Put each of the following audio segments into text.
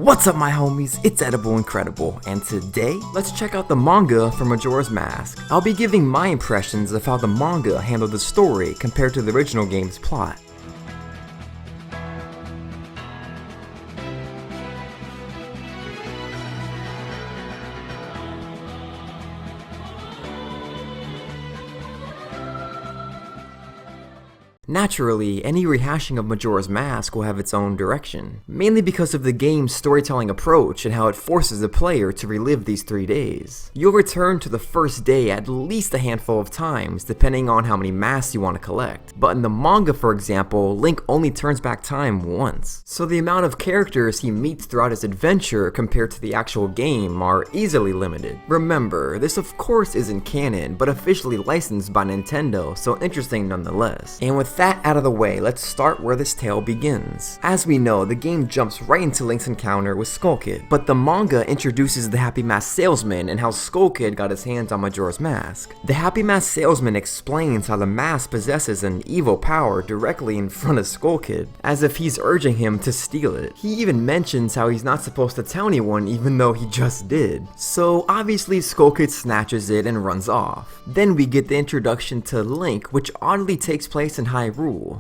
What's up my homies, it's Edible Incredible, and today, let's check out the manga for Majora's Mask. I'll be giving my impressions of how the manga handled the story compared to the original game's plot. Naturally, any rehashing of Majora's Mask will have its own direction, mainly because of the game's storytelling approach and how it forces the player to relive these 3 days. You'll return to the first day at least a handful of times, depending on how many masks you want to collect. But in the manga, for example, Link only turns back time once, so the amount of characters he meets throughout his adventure compared to the actual game are easily limited. Remember, this of course isn't canon, but officially licensed by Nintendo, so interesting nonetheless. And with that out of the way, let's start where this tale begins. As we know, the game jumps right into Link's encounter with Skull Kid, but the manga introduces the Happy Mask Salesman and how Skull Kid got his hands on Majora's Mask. The Happy Mask Salesman explains how the mask possesses an evil power directly in front of Skull Kid, as if he's urging him to steal it. He even mentions how he's not supposed to tell anyone even though he just did. So obviously Skull Kid snatches it and runs off. Then we get the introduction to Link, which oddly takes place in Hyrule.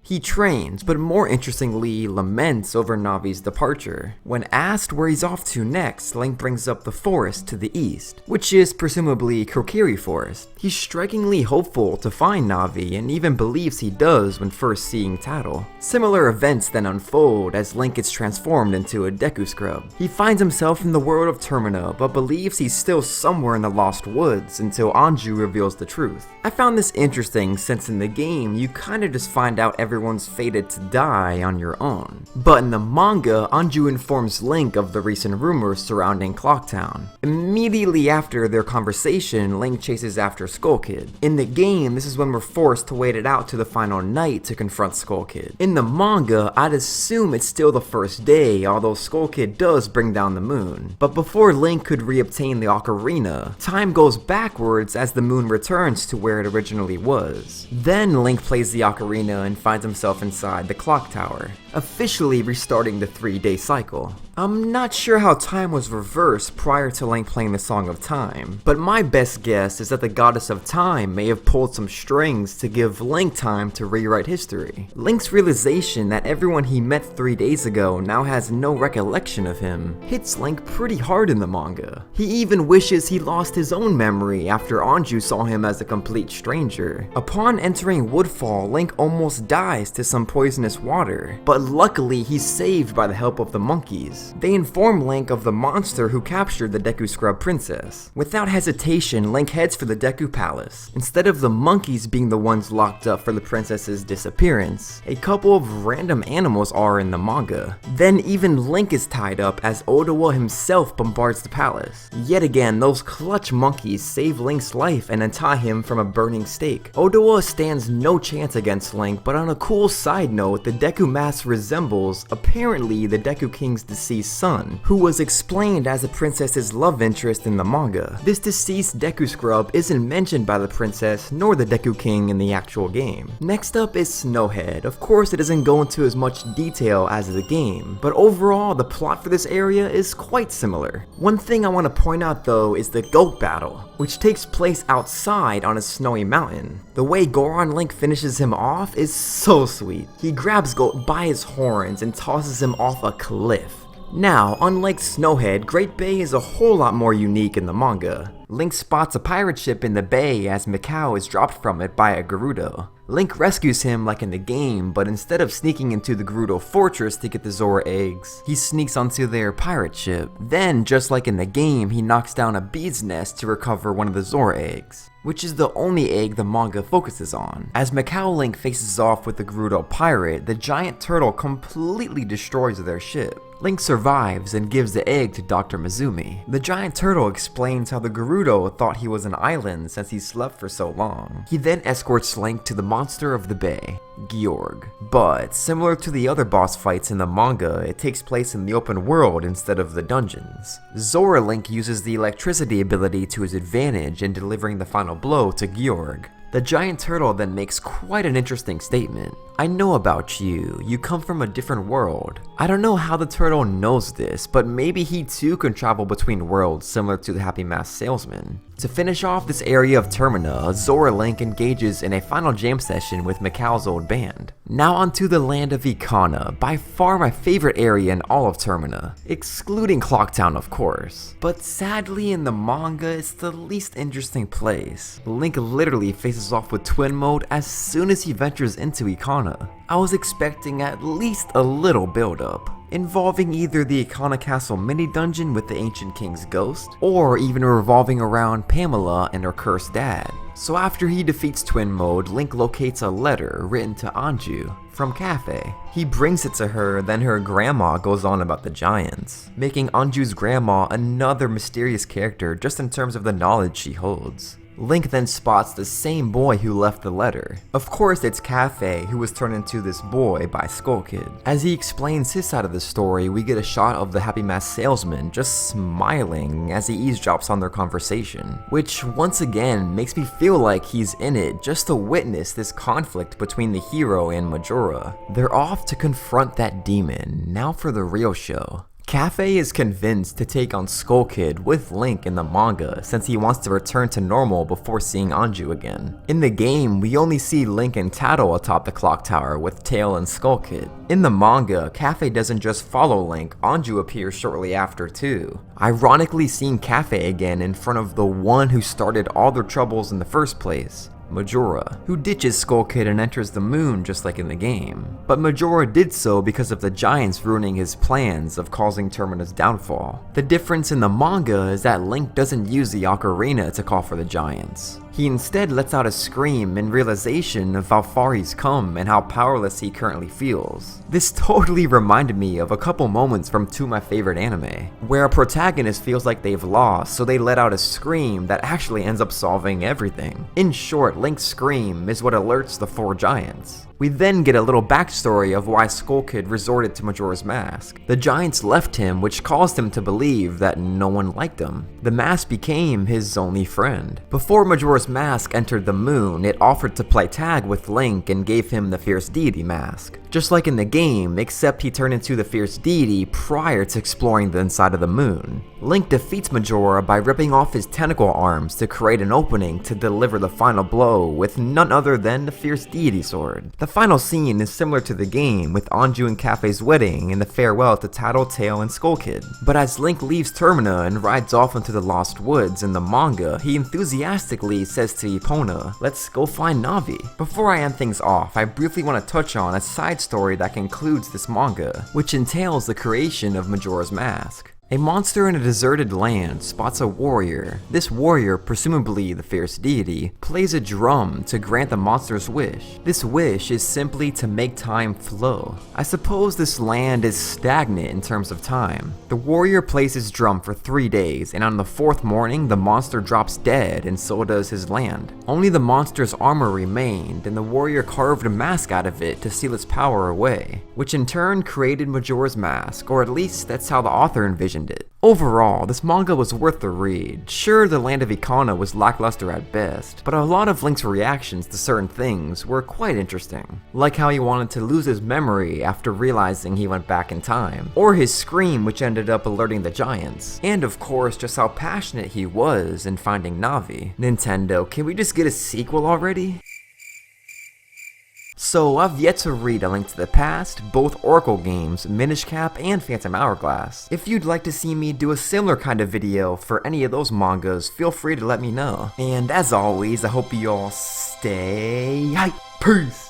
He trains, but more interestingly, laments over Navi's departure. When asked where he's off to next, Link brings up the forest to the east, which is presumably Kokiri Forest. He's strikingly hopeful to find Navi, and even believes he does when first seeing Tatl. Similar events then unfold as Link gets transformed into a Deku Scrub. He finds himself in the world of Termina, but believes he's still somewhere in the Lost Woods until Anju reveals the truth. I found this interesting since in the game, you kinda just find out everyone's fated to die on your own. But in the manga, Anju informs Link of the recent rumors surrounding Clocktown. Immediately after their conversation, Link chases after Skull Kid. In the game, this is when we're forced to wait it out to the final night to confront Skull Kid. In the manga, I'd assume it's still the first day, although Skull Kid does bring down the moon. But before Link could reobtain the Ocarina, time goes backwards as the moon returns to where it originally was. Then Link plays the Ocarina and finds himself inside the clock tower, officially restarting the 3-day cycle. I'm not sure how time was reversed prior to Link playing the Song of Time, but my best guess is that the Goddess of Time may have pulled some strings to give Link time to rewrite history. Link's realization that everyone he met 3 days ago now has no recollection of him hits Link pretty hard in the manga. He even wishes he lost his own memory after Anju saw him as a complete stranger. Upon entering Woodfall, Link almost dies to some poisonous water, but luckily he's saved by the help of the monkeys. They inform Link of the monster who captured the Deku Scrub princess. Without hesitation, Link heads for the Deku Palace. Instead of the monkeys being the ones locked up for the princess's disappearance, a couple of random animals are in the manga. Then even Link is tied up as Odawa himself bombards the palace. Yet again, those clutch monkeys save Link's life and untie him from a burning stake. Odawa stands no chance against Link, but on a cool side note, the Deku mask resembles, apparently, the Deku King's deceased son, who was explained as the princess's love interest in the manga. This deceased Deku Scrub isn't mentioned by the princess nor the Deku King in the actual game. Next up is Snowhead. Of course, it doesn't go into as much detail as the game, but overall, the plot for this area is quite similar. One thing I want to point out though is the goat battle, which takes place outside on a snowy mountain. The way Goron Link finishes him off is so sweet. He grabs Goat by his horns and tosses him off a cliff. Now, unlike Snowhead, Great Bay is a whole lot more unique in the manga. Link spots a pirate ship in the bay as Mikau is dropped from it by a Gerudo. Link rescues him like in the game, but instead of sneaking into the Gerudo fortress to get the Zora eggs, he sneaks onto their pirate ship. Then, just like in the game, he knocks down a bee's nest to recover one of the Zora eggs, which is the only egg the manga focuses on. As Mikau Link faces off with the Gerudo pirate, the giant turtle completely destroys their ship. Link survives and gives the egg to Dr. Mizumi. The giant turtle explains how the Gerudo thought he was an island since he slept for so long. He then escorts Link to the monster of the bay, Georg. But similar to the other boss fights in the manga, it takes place in the open world instead of the dungeons. Zora Link uses the electricity ability to his advantage in delivering the final blow to Georg. The giant turtle then makes quite an interesting statement. I know about you, you come from a different world. I don't know how the turtle knows this, but maybe he too can travel between worlds similar to the Happy Mask Salesman. To finish off this area of Termina, Zora Link engages in a final jam session with Mikhail's old band. Now onto the land of Ikana, by far my favorite area in all of Termina, excluding Clocktown of course. But sadly in the manga it's the least interesting place. Link literally faces off with Twin Mode as soon as he ventures into Ikana. I was expecting at least a little build up, involving either the Ikana Castle mini-dungeon with the Ancient King's ghost, or even revolving around Pamela and her cursed dad. So after he defeats Twin Mode, Link locates a letter written to Anju from Kafei. He brings it to her, then her grandma goes on about the giants, making Anju's grandma another mysterious character just in terms of the knowledge she holds. Link then spots the same boy who left the letter. Of course it's Kafei, who was turned into this boy by Skull Kid. As he explains his side of the story, we get a shot of the Happy Mask Salesman just smiling as he eavesdrops on their conversation, which once again makes me feel like he's in it just to witness this conflict between the hero and Majora. They're off to confront that demon, now for the real show. Kafei is convinced to take on Skull Kid with Link in the manga since he wants to return to normal before seeing Anju again. In the game, we only see Link and Tatl atop the clock tower with Tail and Skull Kid. In the manga, Kafei doesn't just follow Link, Anju appears shortly after too. Ironically seeing Kafei again in front of the one who started all their troubles in the first place. Majora, who ditches Skull Kid and enters the moon just like in the game. But Majora did so because of the giants ruining his plans of causing Termina's downfall. The difference in the manga is that Link doesn't use the Ocarina to call for the giants. He instead lets out a scream in realization of how far he's come and how powerless he currently feels. This totally reminded me of a couple moments from two of my favorite anime, where a protagonist feels like they've lost, so they let out a scream that actually ends up solving everything. In short, Link's scream is what alerts the four giants. We then get a little backstory of why Skull Kid resorted to Majora's Mask. The giants left him, which caused him to believe that no one liked him. The mask became his only friend. Before Majora's Mask entered the moon, it offered to play tag with Link and gave him the Fierce Deity Mask. Just like in the game, except he turned into the Fierce Deity prior to exploring the inside of the moon. Link defeats Majora by ripping off his tentacle arms to create an opening to deliver the final blow with none other than the Fierce Deity Sword. The final scene is similar to the game, with Anju and Kafei's wedding and the farewell to Tatl, Tail, and Skull Kid. But as Link leaves Termina and rides off into the Lost Woods in the manga, he enthusiastically says to Epona, "Let's go find Navi." Before I end things off, I briefly want to touch on a side story that concludes this manga, which entails the creation of Majora's Mask. A monster in a deserted land spots a warrior. This warrior, presumably the Fierce Deity, plays a drum to grant the monster's wish. This wish is simply to make time flow. I suppose this land is stagnant in terms of time. The warrior plays his drum for 3 days, and on the 4th morning, the monster drops dead, and so does his land. Only the monster's armor remained, and the warrior carved a mask out of it to seal its power away, which in turn created Majora's Mask, or at least that's how the author envisioned it. Overall, this manga was worth the read. Sure, the land of Ikana was lackluster at best, but a lot of Link's reactions to certain things were quite interesting. Like how he wanted to lose his memory after realizing he went back in time, or his scream which ended up alerting the giants, and of course just how passionate he was in finding Navi. Nintendo, can we just get a sequel already? So I've yet to read A Link to the Past, both Oracle games, Minish Cap, and Phantom Hourglass. If you'd like to see me do a similar kind of video for any of those mangas, feel free to let me know. And as always, I hope you all stay hype. Peace!